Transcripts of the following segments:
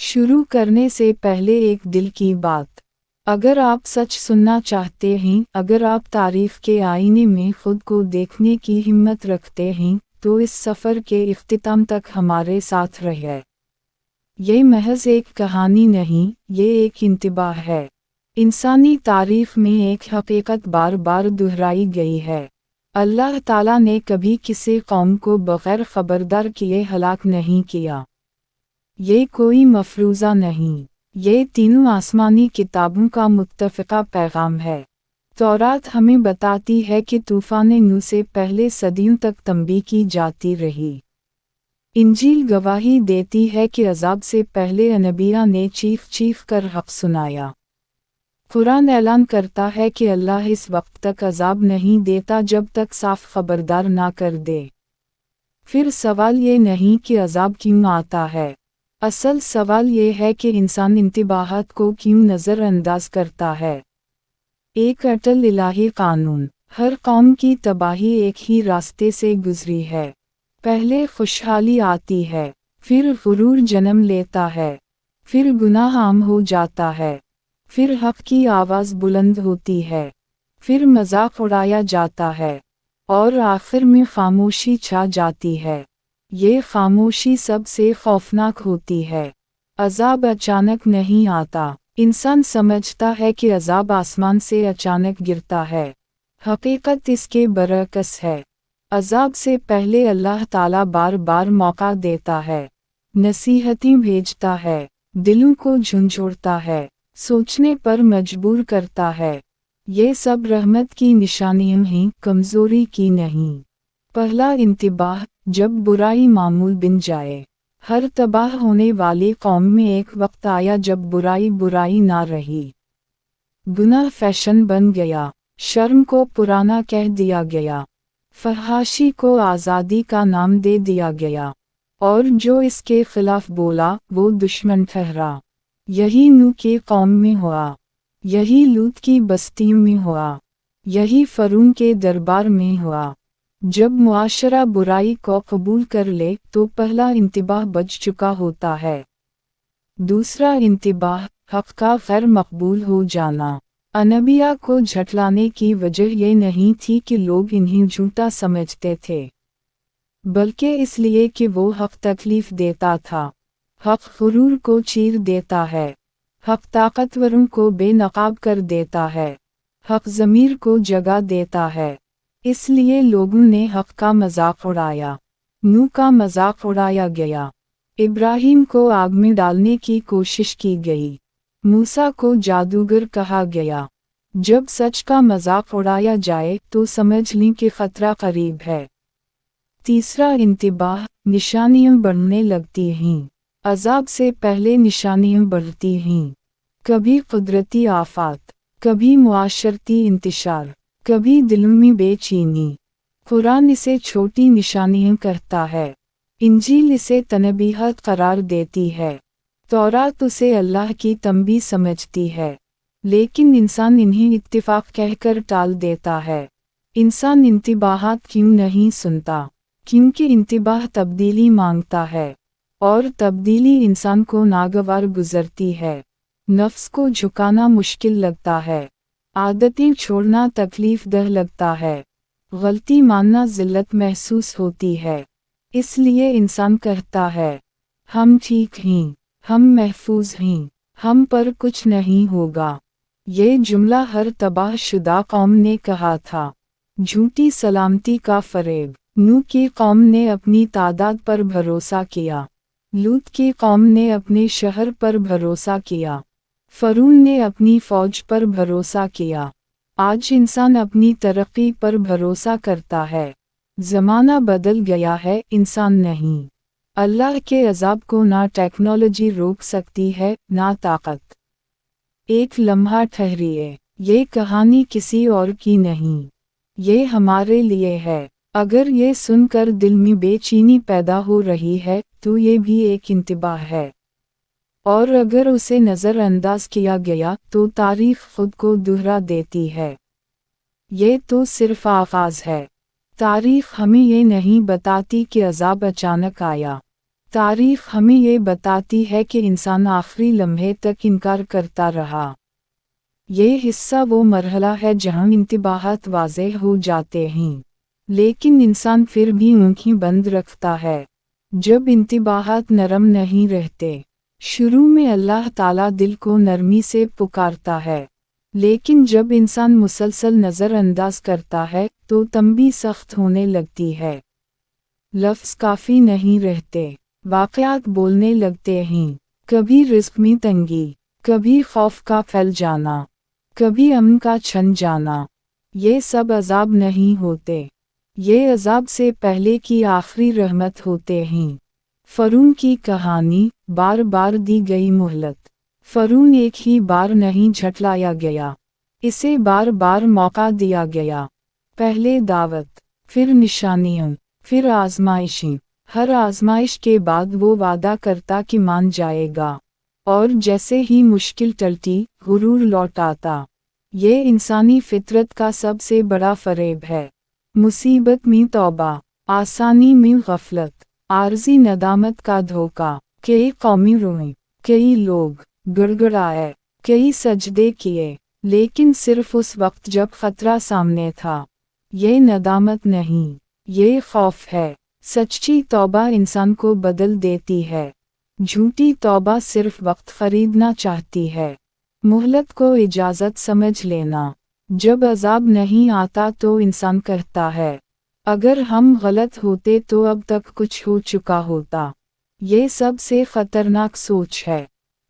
शुरू करने से पहले एक दिल की बात। अगर आप सच सुनना चाहते हैं, अगर आप तारीफ के आईने में खुद को देखने की हिम्मत रखते हैं, तो इस सफ़र के इख्तिताम तक हमारे साथ रहिए। ये महज एक कहानी नहीं, ये एक इंतबाह है। इंसानी तारीफ में एक हकीकत बार बार दोहराई गई है। अल्लाह ताला ने कभी किसी कौम को बग़ैर ख़बरदार किए हलाक नहीं किया। ये कोई मफरूज़ा नहीं, ये तीनों आसमानी किताबों का मुत्तफ़िक़ा पैगाम है। तौरात हमें बताती है कि तूफ़ान नूह से पहले सदियों तक तंबीह की जाती रही। इंजील गवाही देती है कि अज़ाब से पहले अनबिया ने चीख कर हक़ सुनाया। कुरान ऐलान करता है कि अल्लाह इस वक्त तक अज़ाब नहीं देता जब तक साफ खबरदार ना कर दे। फिर सवाल ये नहीं कि अज़ाब क्यों आता है, असल सवाल ये है कि इंसान इंतबाहात को क्यों नज़रअंदाज करता है। एक अटल इलाही कानून। हर कौम की तबाही एक ही रास्ते से गुजरी है। पहले खुशहाली आती है, फिर गुरूर जन्म लेता है, फिर गुनाह आम हो जाता है, फिर हक़ की आवाज़ बुलंद होती है, फिर मजाक उड़ाया जाता है, और आखिर में खामोशी छा जाती है। ये खामोशी सबसे खौफनाक होती है। अज़ाब अचानक नहीं आता। इंसान समझता है कि अज़ाब आसमान से अचानक गिरता है। हकीकत इसके बरअक्स है। अज़ाब से पहले अल्लाह ताला बार बार मौका देता है, नसीहतें भेजता है, दिलों को झंझोड़ता है, सोचने पर मजबूर करता है। ये सब रहमत की निशानियां हैं, कमज़ोरी की नहीं। पहला इंतबाह, जब बुराई मामूल बन जाए। हर तबाह होने वाली कौम में एक वक्त आया जब बुराई ना रही। गुनाह फैशन बन गया, शर्म को पुराना कह दिया गया, फहाशी को आज़ादी का नाम दे दिया गया, और जो इसके खिलाफ बोला वो दुश्मन ठहरा। यही नूह की कौम में हुआ, यही लूत की बस्तियों में हुआ, यही फ़िरौन के दरबार में हुआ। जब मुआशरा बुराई को कबूल कर ले तो पहला इंतबाह बच चुका होता है। दूसरा इंतबाह, हक़ का गैर मकबूल हो जाना। अनबिया को झटलाने की वजह ये नहीं थी कि लोग इन्हें झूठा समझते थे, बल्कि इसलिए कि वो हक़ तकलीफ़ देता था। हक़ गुरूर को चीर देता है, हक़ ताकतवरों को बेनकाब कर देता है, हक़ ज़मीर को जगा देता है। इसलिए लोगों ने हक़ का मजाक उड़ाया। नूह का मजाक उड़ाया गया। इब्राहीम को आग में डालने की कोशिश की गई। मूसा को जादूगर कहा गया। जब सच का मजाक उड़ाया जाए तो समझ लें कि ख़तरा करीब है। तीसरा इंतबाह, निशानियां बढ़ने लगती हैं। अज़ाब से पहले निशानियां बढ़ती हैं। कभी कुदरती आफात, कभी मुआशरती इंतशार, कभी दिलों में बेचैनी। कुरान इसे छोटी निशानियां कहता है, इंजील इसे तनबीहत करार देती है, तौरात उसे अल्लाह की तंबीह समझती है। लेकिन इंसान इन्हें इत्तिफाक कहकर टाल देता है। इंसान इंतबाहात क्यों नहीं सुनता? क्योंकि इंतबाह तब्दीली मांगता है, और तब्दीली इंसान को नागवार गुजरती है। नफ्स को झुकाना मुश्किल लगता है, आदतें छोड़ना तकलीफ दह लगता है, गलती मानना ज़िल्लत महसूस होती है। इसलिए इंसान कहता है, हम ठीक हैं, हम महफूज हैं, हम पर कुछ नहीं होगा। ये जुमला हर तबाह शुदा कौम ने कहा था। झूठी सलामती का फ़रेब। नूह की कौम ने अपनी तादाद पर भरोसा किया, लूत की कौम ने अपने शहर पर भरोसा किया, फ़िरौन ने अपनी फ़ौज पर भरोसा किया। आज इंसान अपनी तरक्की पर भरोसा करता है। ज़माना बदल गया है, इंसान नहीं। अल्लाह के अज़ाब को ना टेक्नोलॉजी रोक सकती है, ना ताकत। एक लम्हा ठहरिए, ये कहानी किसी और की नहीं, ये हमारे लिए है। अगर ये सुनकर दिल में बेचैनी पैदा हो रही है तो ये भी एक इंतबाह है, और अगर उसे नज़रअंदाज किया गया तो तारीख़ खुद को दोहरा देती है। ये तो सिर्फ आगाज़ है। तारीख़ हमें ये नहीं बताती कि अज़ाब अचानक आया, तारीफ हमें ये बताती है कि इंसान आखिरी लम्हे तक इनकार करता रहा। ये हिस्सा वो मरहला है जहाँ इंतबाहात वाज़ेह हो जाते हैं, लेकिन इंसान फिर भी आँखें बंद रखता है जब इंतबाहात नरम नहीं रहते। शुरू में अल्लाह ताला दिल को नरमी से पुकारता है, लेकिन जब इंसान मुसलसल नज़रअंदाज करता है तो तंबी सख्त होने लगती है। लफ्ज़ काफ़ी नहीं रहते, वाक़यात बोलने लगते हैं। कभी रिज़्क़ में तंगी, कभी खौफ का फैल जाना, कभी अमन का छन जाना। ये सब अज़ाब नहीं होते, ये अज़ाब से पहले की आखिरी रहमत होते हैं। फ़िरौन की कहानी, बार बार दी गई मोहलत। फ़िरौन एक ही बार नहीं झटलाया गया, इसे बार बार मौका दिया गया। पहले दावत, फिर निशानियाँ, फिर आज़माइशें। हर आज़माइश के बाद वो वादा करता कि मान जाएगा, और जैसे ही मुश्किल टलती गुरूर लौट आता। ये इंसानी फितरत का सबसे बड़ा फ़रेब है। मुसीबत में तौबा, आसानी में गफलत, आर्जी नदामत का धोखा। कई कौमें रोईं, कई लोग गिड़गिड़ाए, कई सजदे किए, लेकिन सिर्फ उस वक्त जब खतरा सामने था। ये नदामत नहीं, ये खौफ है। सच्ची तौबा इंसान को बदल देती है, झूठी तौबा सिर्फ वक्त खरीदना चाहती है। मोहलत को इजाज़त समझ लेना। जब अज़ाब नहीं आता तो इंसान कहता है, अगर हम गलत होते तो अब तक कुछ हो चुका होता। ये सबसे ख़तरनाक सोच है।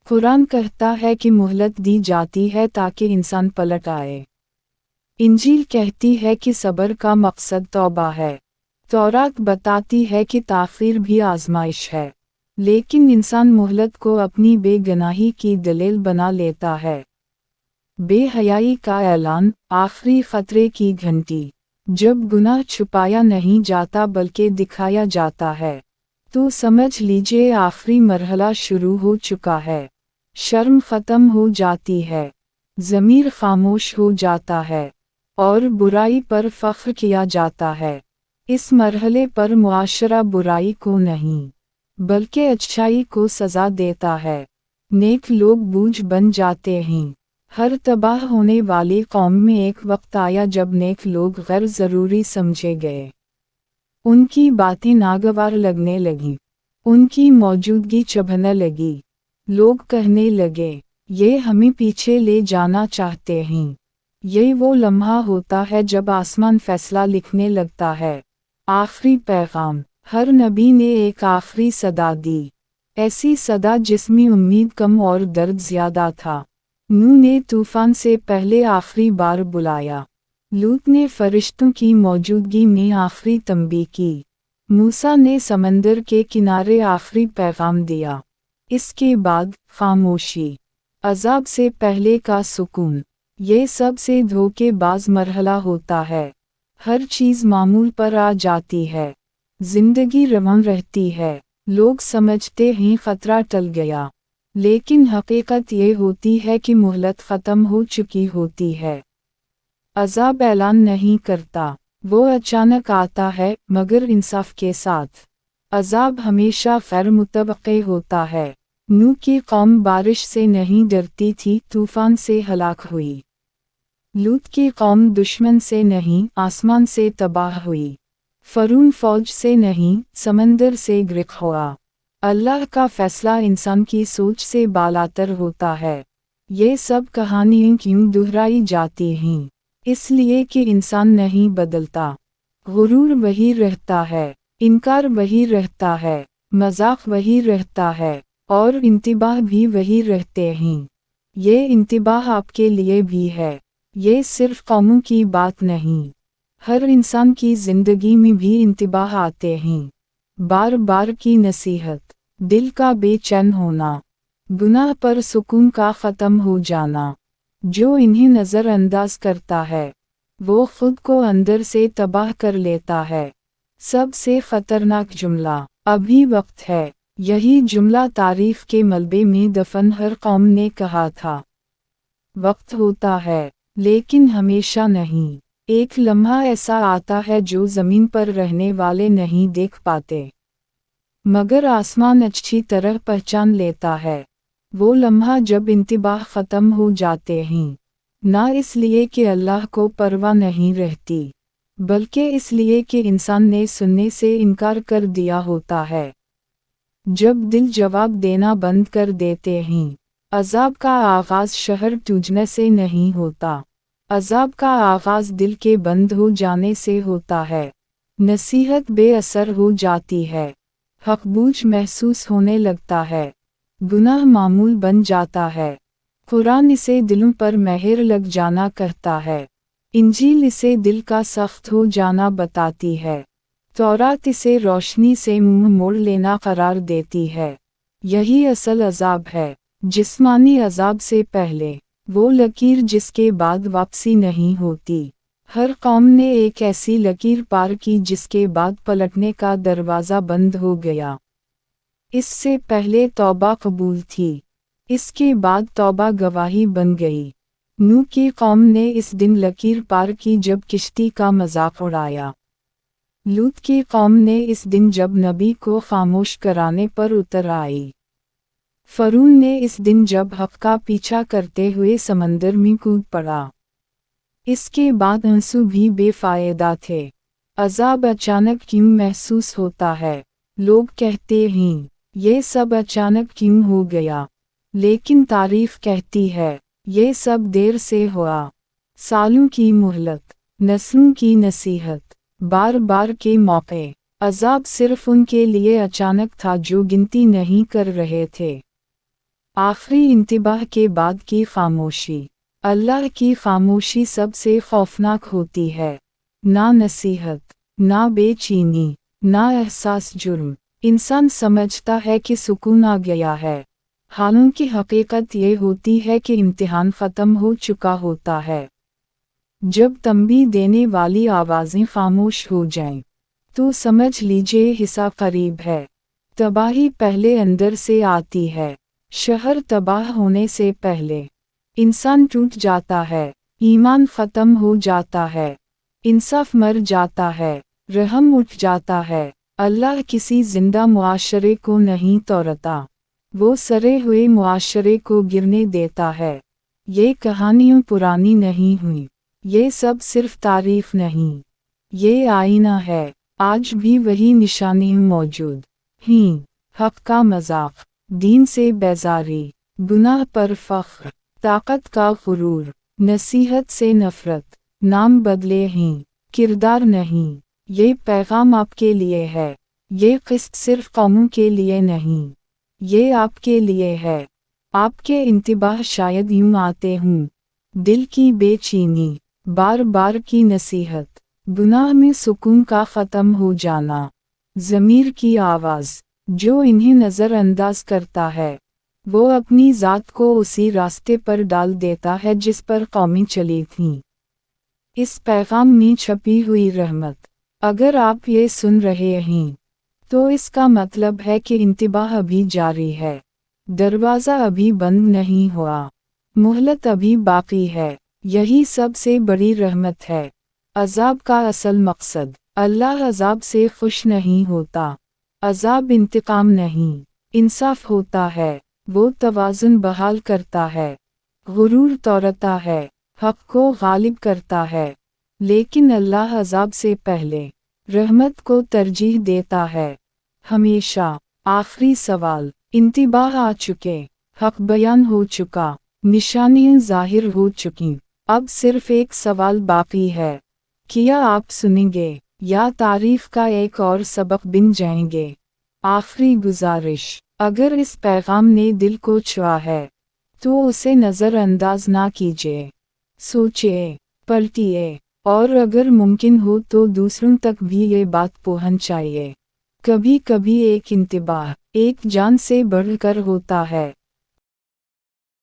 कुरान कहता है कि मोहलत दी जाती है ताकि इंसान पलट आए। इंजील कहती है कि सब्र का मकसद तौबा है। तौरात बताती है कि ताख़ीर भी आज़माइश है, लेकिन इंसान मोहलत को अपनी बेगनाही की दलील बना लेता है। बेहयाई का ऐलान, आखिरी ख़तरे की घंटी। जब गुनाह छुपाया नहीं जाता बल्कि दिखाया जाता है, तो समझ लीजिए आखिरी मरहला शुरू हो चुका है। शर्म ख़त्म हो जाती है, ज़मीर खामोश हो जाता है, और बुराई पर फ़ख्र किया जाता है। इस मरहले पर मुआशरा बुराई को नहीं, बल्कि अच्छाई को सज़ा देता है। नेक लोग बूझ बन जाते हैं। हर तबाह होने वाली कौम में एक वक्त आया जब नेक लोग गैर ज़रूरी समझे गए। उनकी बातें नागवार लगने लगीं, उनकी मौजूदगी चुभने लगी। लोग कहने लगे, ये हमें पीछे ले जाना चाहते हैं। ये वो लम्हा होता है जब आसमान फैसला लिखने लगता है। आखिरी पैगाम। हर नबी ने एक आखिरी सदा दी, ऐसी सदा जिसमें उम्मीद कम और दर्द ज़्यादा था। नूह ने तूफ़ान से पहले आखिरी बार बुलाया। लूत ने फरिश्तों की मौजूदगी में आखिरी तंबीह की। मूसा ने समंदर के किनारे आखिरी पैगाम दिया। इसके बाद खामोशी, अज़ाब से पहले का सुकून। ये सबसे धोखेबाज मरहला होता है। हर चीज़ मामूल पर आ जाती है, जिंदगी रवान रहती है, लोग समझते हैं खतरा टल गया, लेकिन हकीकत ये होती है कि मोहलत ख़त्म हो चुकी होती है। अज़ाब ऐलान नहीं करता, वो अचानक आता है, मगर इंसाफ के साथ। अज़ाब हमेशा गैर मुतवक्के होता है। नूह की कौम बारिश से नहीं डरती थी, तूफ़ान से हलाक हुई। लूत की कौम दुश्मन से नहीं, आसमान से तबाह हुई। फ़िरौन फ़ौज से नहीं, समंदर से गिरक़ हुआ। अल्लाह का फ़ैसला इंसान की सोच से बालातर होता है। ये सब कहानियाँ क्यों दोहराई जाती हैं? इसलिए कि इंसान नहीं बदलता। गुरूर वही रहता है, इनकार वही रहता है, मज़ाक वही रहता है, और इंतबाह भी वही रहते हैं। ये इंतबाह आपके लिए भी है। ये सिर्फ कौमों की बात नहीं, हर इंसान की ज़िंदगी में भी इंतबाह आते हैं। बार बार की नसीहत, दिल का बेचैन होना, गुनाह पर सुकून का ख़त्म हो जाना। जो इन्हें नज़रअंदाज करता है, वो खुद को अंदर से तबाह कर लेता है। सबसे ख़तरनाक जुमला, अभी वक्त है। यही जुमला तारीफ़ के मलबे में दफन हर कौम ने कहा था। वक्त होता है, लेकिन हमेशा नहीं। एक लम्हा ऐसा आता है जो ज़मीन पर रहने वाले नहीं देख पाते। मगर आसमान अच्छी तरह पहचान लेता है वो लम्हा जब इंतबाह ख़त्म हो जाते हैं, ना इसलिए कि अल्लाह को परवाह नहीं रहती, बल्कि इसलिए कि इंसान ने सुनने से इनकार कर दिया होता है। जब दिल जवाब देना बंद कर देते हैं, अज़ाब का आगाज़ शहर टूटने से नहीं होता, अज़ाब का आगाज़ दिल के बंद हो जाने से होता है। नसीहत बेअसर हो जाती है, हक़बूझ महसूस होने लगता है, गुनाह मामूल बन जाता है। कुरान इसे दिलों पर मेहर लग जाना कहता है, इंजील इसे दिल का सख्त हो जाना बताती है, तौरात इसे रोशनी से मुंह मोड़ लेना करार देती है। यही असल अज़ाब है, जिस्मानी अज़ाब से पहले वो लकीर जिसके बाद वापसी नहीं होती। हर कौम ने एक ऐसी लकीर पार की जिसके बाद पलटने का दरवाज़ा बंद हो गया। इससे पहले तौबा कबूल थी, इसके बाद तौबा गवाही बन गई। नूह की कौम ने इस दिन लकीर पार की जब किश्ती का मजाक उड़ाया। लूत की कौम ने इस दिन जब नबी को खामोश कराने पर उतर आई। फ़रून ने इस दिन जब हक़ का पीछा करते हुए समंदर में कूद पड़ा। इसके बाद आंसू भी बेफ़ायदा थे। अज़ाब अचानक क्यों महसूस होता है? लोग कहते हैं ये सब अचानक क्यों हो गया, लेकिन तारीफ़ कहती है ये सब देर से हुआ। सालों की मोहलत, नस्लों की नसीहत, बार बार के मौके। अज़ाब सिर्फ उनके लिए अचानक था जो गिनती नहीं कर रहे थे। आखिरी इंतबाह के बाद की खामोशी। अल्लाह की खामोशी सबसे खौफनाक होती है। ना नसीहत, ना बेचैनी, ना एहसास जुर्म। इंसान समझता है कि सुकून आ गया है, हालांकि हकीकत ये होती है कि इम्तिहान ख़त्म हो चुका होता है। जब तंबीह देने वाली आवाज़ें खामोश हो जाएं, तो समझ लीजिए हिसाब करीब है। तबाही पहले अंदर से आती है। शहर तबाह होने से पहले इंसान टूट जाता है, ईमान ख़त्म हो जाता है, इंसाफ मर जाता है, रहम उठ जाता है। अल्लाह किसी जिंदा मुआशरे को नहीं तोड़ता, वो सरे हुए मुआशरे को गिरने देता है। ये कहानियाँ पुरानी नहीं हुई, ये सब सिर्फ तारीफ नहीं, ये आईना है। आज भी वही निशानी मौजूद हैं। हक़ का मजाक, दीन से बेजारी, गुनाह पर फ़ख्र, ताकत का गुरूर, नसीहत से नफ़रत। नाम बदले हैं, किरदार नहीं। ये पैगाम आपके लिए है, ये क़िस्त सिर्फ कौमों के लिए नहीं, ये आपके लिए है। आपके इंतबाह शायद यूं आते हों, दिल की बेचैनी, बार बार की नसीहत, गुनाह में सुकून का ख़त्म हो जाना, ज़मीर की आवाज़। जो इन्हें नज़रअंदाज करता है वो अपनी ज़ात को उसी रास्ते पर डाल देता है जिस पर कौमें चली थीं। इस पैगाम में छपी हुई रहमत। अगर आप ये सुन रहे हैं तो इसका मतलब है कि इंतबाह अभी जारी है, दरवाज़ा अभी बंद नहीं हुआ, मोहलत अभी बाकी है। यही सबसे बड़ी रहमत है। अज़ाब का असल मकसद, अल्लाह अज़ाब से खुश नहीं होता। अज़ाब इंतकाम नहीं, इंसाफ होता है। वो तवाज़ुन बहाल करता है, गुरूर तोड़ता है, हक़ को गालिब करता है। लेकिन अल्लाह अज़ाब से पहले रहमत को तरजीह देता है, हमेशा। आखिरी सवाल, इंतबाह आ चुके, हक़ बयान हो चुका, निशानियाँ ज़ाहिर हो चुकी, अब सिर्फ एक सवाल बाकी है, क्या आप सुनेंगे या तारीफ़ का एक और सबक बिन जाएंगे? आखिरी गुजारिश, अगर इस पैगाम ने दिल को छुआ है तो उसे नज़रअंदाज ना कीजिए, सोचिए, पलटिए, और अगर मुमकिन हो तो दूसरों तक भी ये बात पहुंचाइए। कभी कभी एक इंतबाह एक जान से बढ़कर होता है।